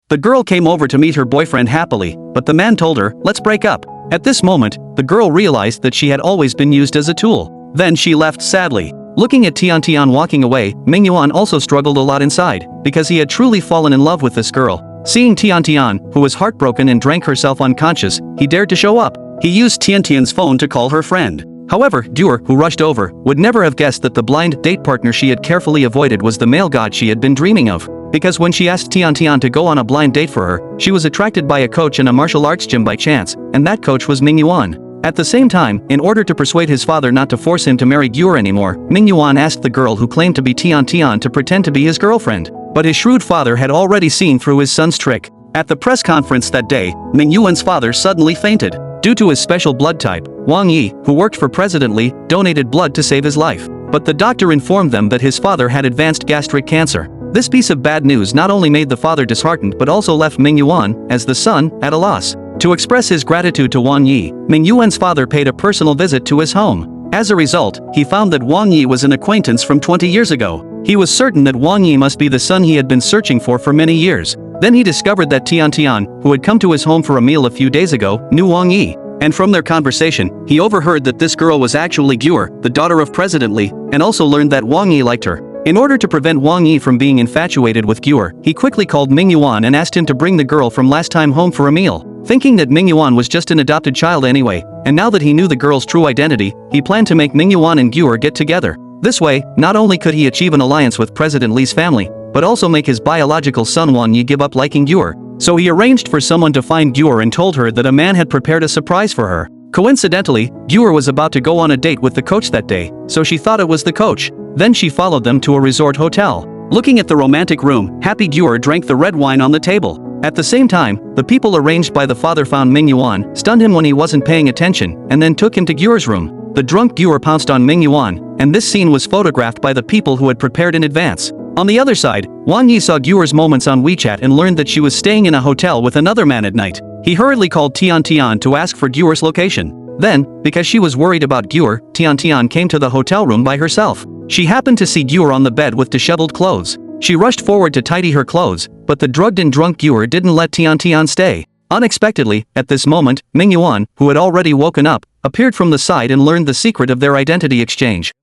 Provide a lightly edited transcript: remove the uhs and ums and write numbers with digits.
The girl came over to meet her boyfriend happily, but the man told her, "Let's break up." At this moment, the girl realized that she had always been used as a tool. Then she left sadly. Looking at Tian Tian walking away, Ming Yuan also struggled a lot inside, because he had truly fallen in love with this girl. Seeing Tian Tian, who was heartbroken and drank herself unconscious, he dared to show up. He used Tian Tian's phone to call her friend. However, Duer, who rushed over, would never have guessed that the blind date partner she had carefully avoided was the male god she had been dreaming of. Because when she asked Tian Tian to go on a blind date for her, she was attracted by a coach in a martial arts gym by chance, and that coach was Ming Yuan. At the same time, in order to persuade his father not to force him to marry Duer anymore, Ming Yuan asked the girl who claimed to be Tian Tian to pretend to be his girlfriend. But his shrewd father had already seen through his son's trick. At the press conference that day, Ming Yuan's father suddenly fainted. Due to his special blood type, Wang Yi, who worked for President Li, donated blood to save his life. But the doctor informed them that his father had advanced gastric cancer. This piece of bad news not only made the father disheartened but also left Ming Yuan, as the son, at a loss. To express his gratitude to Wang Yi, Ming Yuan's father paid a personal visit to his home. As a result, he found that Wang Yi was an acquaintance from 20 years ago. He was certain that Wang Yi must be the son he had been searching for many years. Then he discovered that Tian Tian, who had come to his home for a meal a few days ago, knew Wang Yi. And from their conversation, he overheard that this girl was actually Duer, the daughter of President Li, and also learned that Wang Yi liked her. In order to prevent Wang Yi from being infatuated with Duer, he quickly called Ming Yuan and asked him to bring the girl from last time home for a meal. Thinking that Ming Yuan was just an adopted child anyway, and now that he knew the girl's true identity, he planned to make Ming Yuan and Duer get together. This way, not only could he achieve an alliance with President Li's family, but also make his biological son Wang Yi give up liking Duer. So he arranged for someone to find Duer and told her that a man had prepared a surprise for her. Coincidentally, Duer was about to go on a date with the coach that day, so she thought it was the coach. Then she followed them to a resort hotel. Looking at the romantic room, happy Duer drank the red wine on the table. At the same time, the people arranged by the father found Ming Yuan, stunned him when he wasn't paying attention, and then took him to Duer's room. The drunk Duer pounced on Ming Yuan, and this scene was photographed by the people who had prepared in advance. On the other side, Wang Yi saw Duer's moments on WeChat and learned that she was staying in a hotel with another man at night. He hurriedly called Tian Tian to ask for Duer's location. Then, because she was worried about Duer, Tian Tian came to the hotel room by herself. She happened to see Duer on the bed with disheveled clothes. She rushed forward to tidy her clothes, but the drugged and drunk Duer didn't let Tian Tian stay. Unexpectedly, at this moment, Ming Yuan, who had already woken up, appeared from the side and learned the secret of their identity exchange.